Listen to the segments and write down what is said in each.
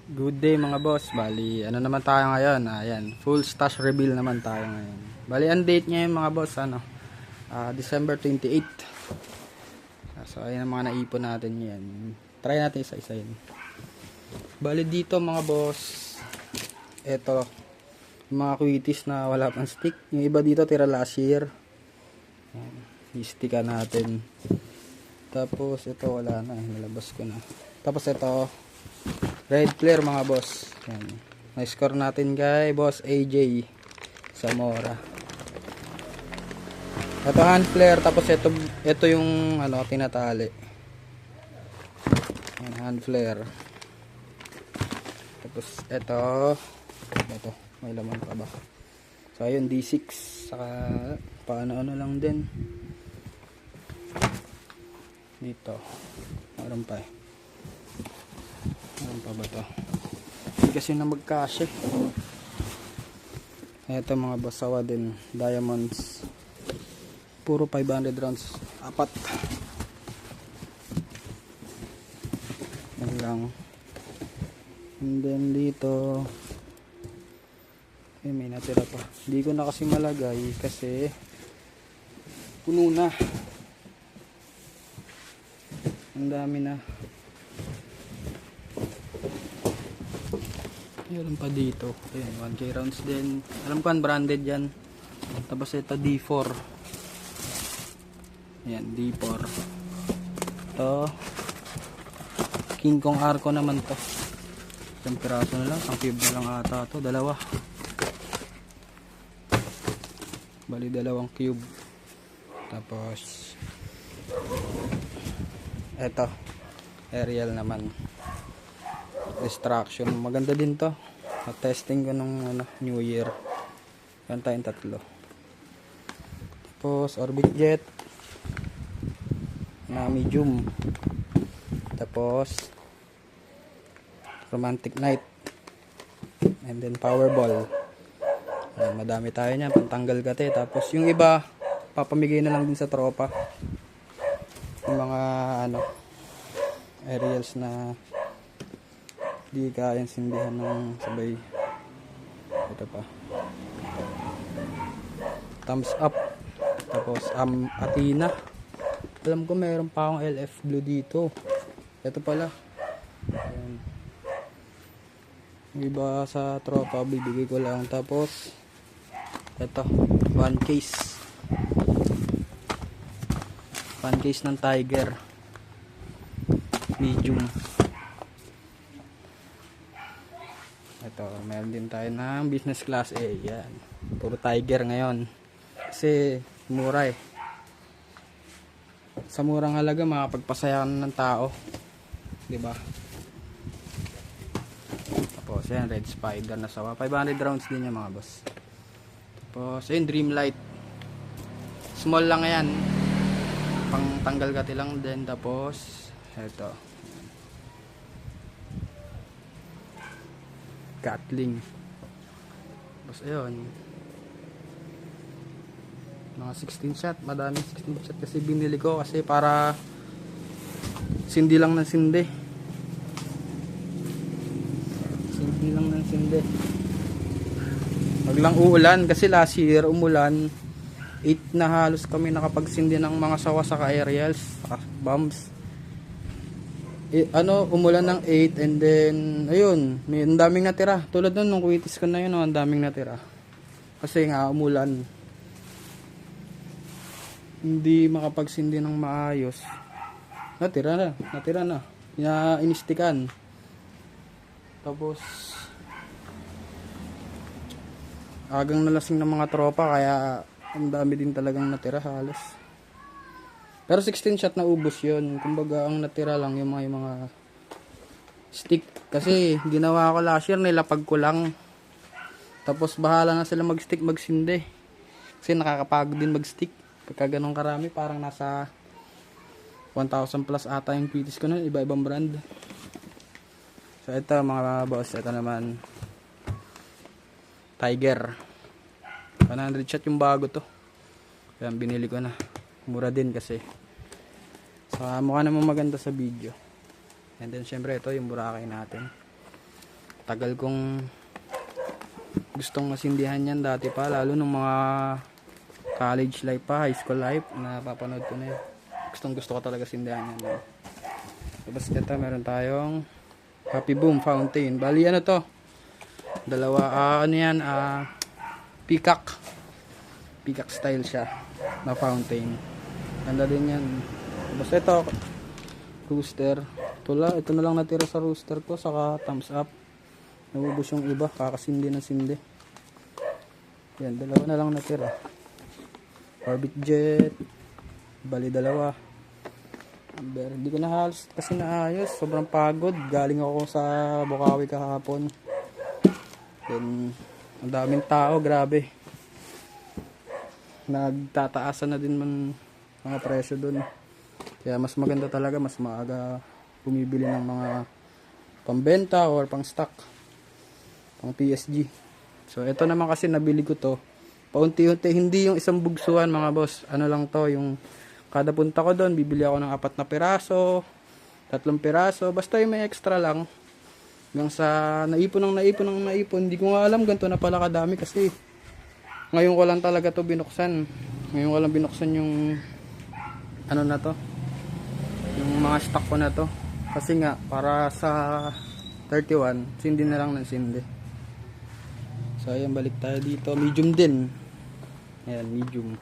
Good day mga boss. Bali, ano naman tayo ngayon? Ayan, full stash reveal naman tayo ngayon. Bali, ang date ngayon mga boss, December 28. So, ayan ang mga naipon natin yan. Try natin isa-isa yun. Bali, dito mga boss, eto, mga quitties na wala pang stick. Yung iba dito, tira last year. Ayan, i-stickan natin. Tapos, ito wala na. Nalabas ko na. Tapos, ito, red flare mga boss. Yan. Na-score natin kay boss AJ Zamora. Ito hand flare, tapos ito yung tinatali. Yan, hand flare. Tapos ito may laman pa ba? So ayun, D6 saka paano lang din. Dito. Meron pa eh. Ano pa ba to? Hindi kasi na magkasya. Ito mga basawa din. Diamonds. Puro 500 rounds. 4. Yan lang. And then dito. May natira pa. Hindi ko na kasi malagay kasi puno na. Ang dami na. Meron pa dito. Ayan, 1K rounds din. Alam ko branded yan. Tapos ito D4. Ayan, D4. Ito King Kong Arco naman to. Isang piraso na lang. Ang cube na lang ata to. Dalawa. Bali dalawang cube. Tapos ito aerial naman. Distraction, maganda din to. Testing ko nung New Year. Yan tayong tatlo. Tapos Orbit Jet na medium. Tapos Romantic Night. And then Powerball. Ayan, madami tayo niyan, pantanggal kate. Tapos yung iba papamigay na lang din sa tropa. Yung mga aerials na di kayang sindihan ng sabay. Ito pa, thumbs up. Tapos Athena. Alam ko mayroon pa akong LF blue dito. Ito pala. Ayan. Yung iba sa tropa bibigay ko lang. Tapos ito, one case ng Tiger medium. Ito, meron din tayo ng business class A. Yan. Puro Tiger ngayon. Kasi mura eh. Sa murang halaga makapagpasaya ng tao. 'Di ba? Tapos yan, Red Spider na sawa. 500 rounds din yan mga boss. Tapos ayun, Dreamlight. Small lang yan. Pang tanggal kati lang din. Tapos ito, Gatling. Tapos ayun, mga 16 shot. Madaming 16 shot kasi binili ko kasi para sindi lang ng sindi. Sindi lang ng sindi. Wag lang uulan kasi last year umulan. 8 na halos kami nakapagsindi ng mga sawa sa aerials, bombs. Umulan ng 8 and then ayun, may ang daming natira. Tulad nun nung quitties ko na yun, ang daming natira. Kasi nga umulan. Hindi makapagsindi ng maayos. Natira na. Inistikan. Tapos agang nalasing ng mga tropa kaya ang dami din talagang natira halos. Pero 16 shot na ubos yun. Kumbaga ang natira lang yung mga stick. Kasi ginawa ko last year, nilapag ko lang. Tapos bahala na sila mag-stick, magsindi. Kasi nakakapagod din mag-stick. Pagka ganun karami, parang nasa 1,000 plus ata yung quitties ko nun. Iba-ibang brand. So ito mga boss, ito naman Tiger. 100 shot yung bago to. Kaya binili ko na. Mura din kasi. So mukha naman maganda sa video. And then syempre ito yung Boracay natin. tagal kong gustong masindihan yan dati pa, lalo nung mga college life pa, high school life, napapanood ko na yun. Gustong gusto ko talaga sindihan yan. Tapos ito, meron tayong Happy Boom Fountain. Bali ano to? Dalawa, ano yan, peacock style siya na fountain. Ganda din yan. Tapos ito, rooster. Ito na lang natira sa rooster ko, saka thumbs up. Nabubos yung iba, kakasindi ng sindi. Yan, dalawa na lang natira. Orbit jet, bali dalawa. Pero hindi ko na halos kasi naayos, sobrang pagod. Galing ako sa Bukawi kahapon. Then, ang daming tao, grabe. Nagtataasan na din man mga presyo dun. Kaya mas maganda talaga, mas maaga bumibili ng mga pambenta or pang stock, pang PSG. So ito naman kasi nabili ko to paunti-unti, hindi yung isang bugsuhan mga boss. Ano lang to, yung kada punta ko doon bibili ako ng 4 na piraso, 3 piraso, basta yung may extra lang. Hanggang sa naipon, hindi ko nga alam ganito na pala kadami kasi ngayon ko lang talaga to binuksan. Ngayon ko lang binuksan yung ano na to, yung mga stock ko na to. Kasi nga, para sa 31, sindi na lang ng sindi. So, ayan, balik tayo dito. Medium din. Ayan, medium.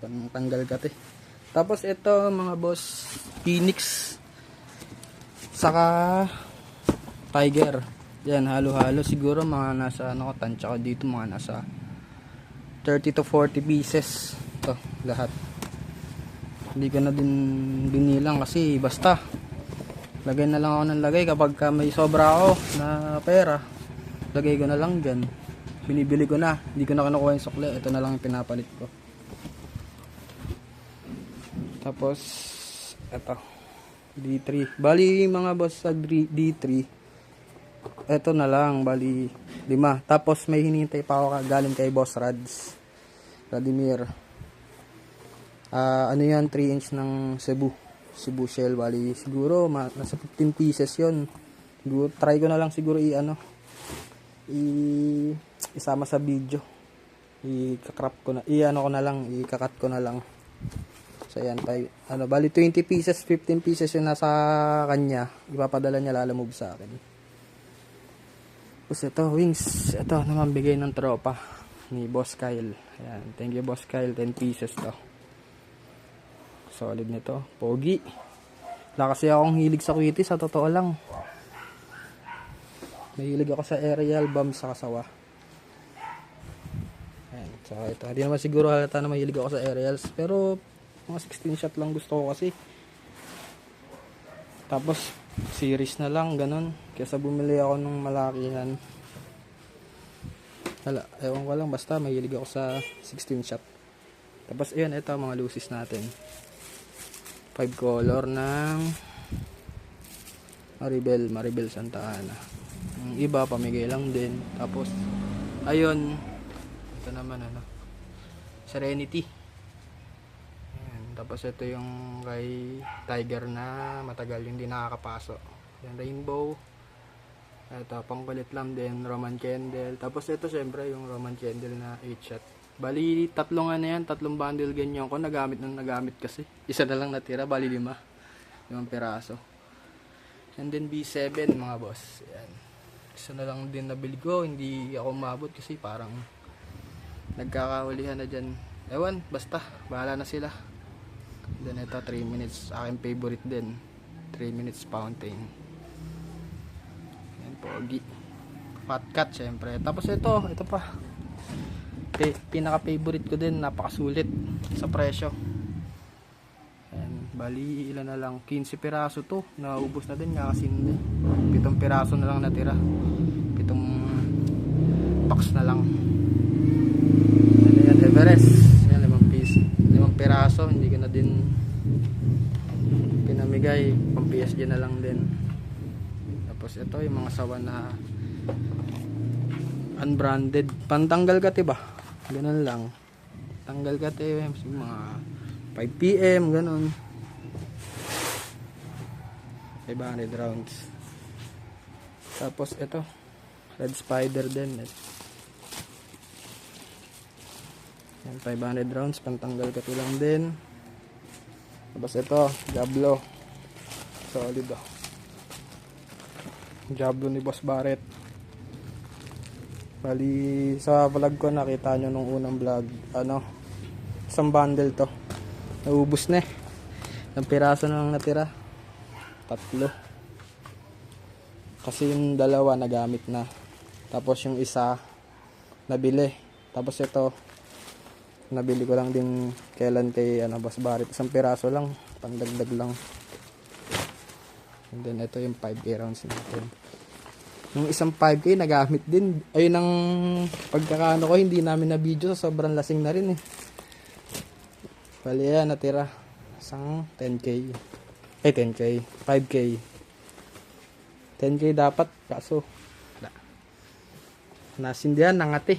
Pangtanggal kate. Tapos, ito, mga boss, Phoenix. Saka, Tiger. Yan, halo-halo. Siguro, mga nasa, tansya ko dito, mga nasa 30 to 40 pieces. Ito, lahat. Hindi ko na din binilang kasi basta lagay na lang ako ng lagay kapag may sobra ako na pera, lagay ko na lang dyan, binibili ko na, hindi ko na kinukuha yung sukle, ito na lang yung pinapalit ko. Tapos ito D3, bali mga boss sa D3 ito na lang, bali 5. Tapos may hinihintay pa ako galing kay Boss Vladimir. Ano yan, 3 inch ng Cebu shell, bali siguro nasa 15 pieces yon. Siguro try ko na lang siguro isama sa video, ikakrap ko na, ikakat ko na lang. So yan tayo, bali 20 pieces, 15 pieces yung nasa kanya, ipapadala niya, lalamove sa akin. Tapos ito, wings, ito naman bigay ng tropa ni Boss Kyle. Ayan, thank you Boss Kyle, 10 pieces to. Solid nito, pogi. Wala kasi akong hilig sa quitty, sa totoo lang. Mahilig ako sa aerial bomb sa kasawa. Ayan, so ito, hindi naman siguro halata na mahilig ako sa aerials, pero mga 16 shot lang gusto ko kasi. Tapos series na lang, ganun, kaysa bumili ako ng malakihan. Hala, ewan ko lang, basta mahilig ako sa 16 shot. Tapos ayan, ito mga lucis natin, 5 color ng Maribel Santa Ana. Yung iba pamigay lang din. Tapos ayun, ito naman Serenity. Ayan. Tapos ito yung kay Tiger na matagal yung di nakakapaso. Yan, Rainbow. Ito pangkulit lang din, Roman Candle. Tapos ito syempre yung Roman Candle na 8 shot. Bali, 3 yan, 3 bundle ganyan ko. Nagamit kasi. Isa na lang natira, bali 5 piraso. And then B7 mga boss. Yan. Isa na lang din nabili ko. Hindi ako umabot kasi parang nagkakahulihan na dyan. Ewan, basta. Bahala na sila. Then ito, 3 minutes. Aking favorite din. 3 minutes fountain. Yan, pogi. Fat cut syempre. Tapos ito pa. Pinaka-favorite ko din, napakasulit sa presyo. Ayan, bali ilan na lang, 15 piraso to, naubos na din nga kasi 7 piraso na lang natira, 7 box na lang. Ayan, Everest, ayan, 5 piraso, hindi ko na din pinamigay, pang PSG na lang din. Tapos ito yung mga sawa na unbranded, pantanggal ka diba, ganun lang, tanggal ka mga 5 PM ganun, 500 rounds. Tapos ito, Red Spider din. Yan, 500 rounds, pantanggal kati lang din. Tapos ito, Diablo. Solid oh. Diablo ni Boss Barrett. Bali, sa vlog ko nakita nyo nung unang vlog, isang bundle to. Naubos na eh. Ang piraso na lang natira. 3. Kasi yung dalawa nagamit na. Tapos yung isa, nabili. Tapos ito, nabili ko lang din kailan kay Boss Barrett. Isang piraso lang, pandagdag lang. And then ito yung 5K rounds natin. Yung isang 5K nagamit din. Ayun ang pagkakaano ko, hindi namin na video, sobrang lasing na rin eh. Bali yan, natira. Isang 10K. 10K. 5K. 10K dapat, kaso nasindihan, nangati.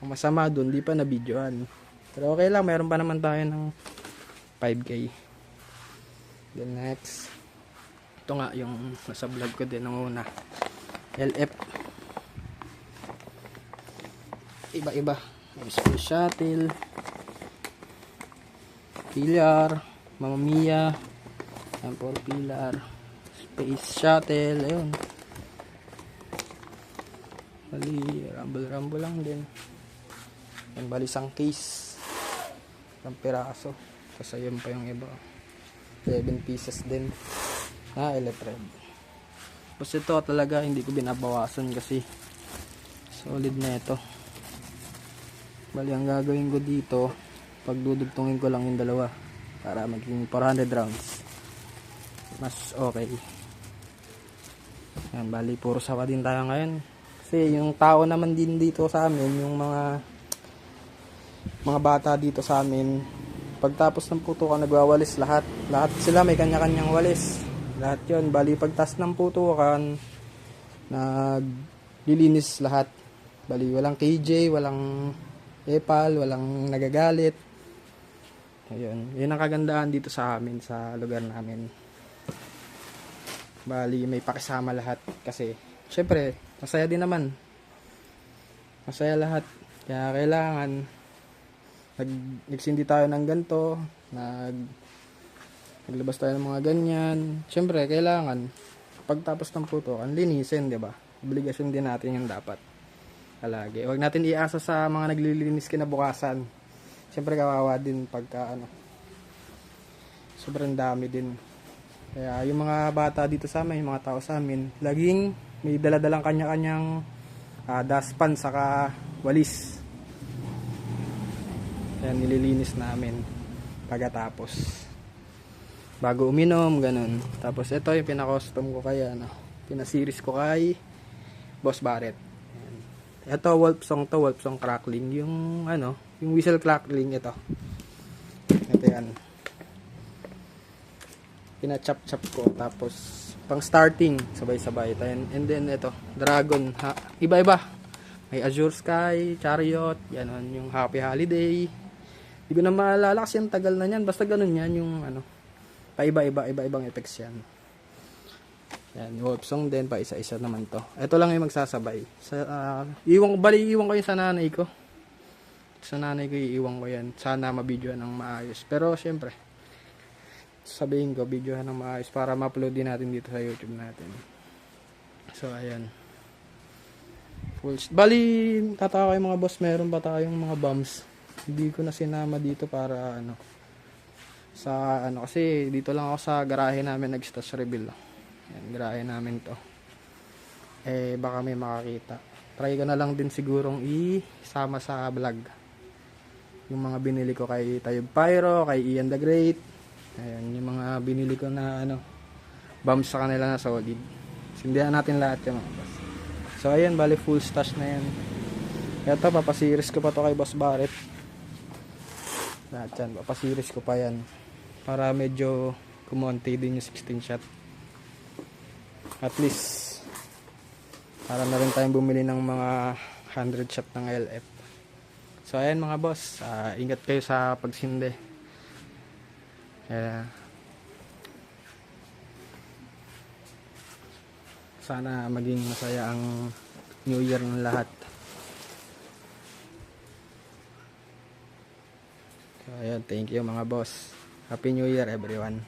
Ang masama doon, di pa na videoan. Pero okay lang, mayroon pa naman tayo ng 5K. Then next, ito nga yung nasa vlog ko din nung una, LF. Iba-iba. May Space Shuttle, Pillar, Mamma Mia, Temple Pillar, Space Shuttle, ayun. Bali, rumble lang din. Yan, bali isang case ng piraso. Tapos ayun pa yung iba, 7 pieces din na electrode. Tapos ito talaga hindi ko binabawasan kasi solid na ito. Bali ang gagawin ko dito, pagdudugtungin ko lang yung dalawa para maging 400 rounds mas okay. Yan, bali puro sawa din tayo ngayon kasi yung tao naman din dito sa amin, yung mga bata dito sa amin, pagtapos ng putukan nagwawalis lahat sila, may kanya-kanyang walis lahat yon. Bali pagtas ng putukan naglilinis lahat. Bali walang KJ, walang epal, walang nagagalit. Ayun, yun ang kagandahan dito sa amin, sa lugar namin. Bali may pakisama lahat kasi syempre masaya din naman, masaya lahat, kaya kailangan nagsindi tayo ng ganito, naglabas tayo ng mga ganyan. Syempre kailangan pagtapos ng putukan linisin, di ba? Obligasyon din natin yung dapat palagi. Huwag natin iasa sa mga naglilinis kinabukasan. Syempre kawawa din pagka sobrang dami din. Kaya yung mga bata dito sa amin, yung mga tao sa amin, laging may daladalang kanya-kanyang dustpan saka walis. Kaya nililinis namin pagkatapos bago uminom, ganun. Tapos ito yung pinaka-custom ko kay pinasiris ko kay Boss Barrett. Ito Wolf Song to, Wolf Song crackling, yung yung whistle crackling ito yan. Pina-chop-chop ko, tapos pang starting sabay-sabay. And then ito Dragon, iba-iba. May Azure Sky, Chariot, yan yung Happy Holiday. Hindi ko na maalala kasi ang tagal na yan. Basta ganun yan yung iba-ibang effects yan. Yan, Wolf Song din, pa isa-isa naman to. Ito lang yung magsasabay. Iwan ko yung sa nanay ko. Sa nanay ko iiwan ko yan. Sana mabidyohan ng maayos. Pero syempre, sabihin ko, videohan ng maayos para ma-upload din natin dito sa YouTube natin. So, ayan. Bali, tataka kayo mga boss, meron pa tayong mga bombs. Hindi ko na sinama dito para kasi dito lang ako sa garahe namin nag-stash reveal. Yan, garahe namin to. Baka may makakita. Try ko na lang din sigurong isama sa vlog yung mga binili ko kay Tayob Pyro, kay Ian the Great. Ayan, yung mga binili ko na bombs sa kanila na solid. Sindihan natin lahat yung mga boss. So ayan, bali full stash na yan. Ito, papasiris ko pa to kay Boss Barrett. Lahat yan, papasiris ko pa yan para medyo kumonti din yung 16 shot. At least para na rin tayong bumili ng mga 100 shot ng LF. So ayan mga boss, ingat kayo sa pagsindi. Sana maging masaya ang New Year ng lahat. So, ayan, thank you mga boss. Happy New Year everyone.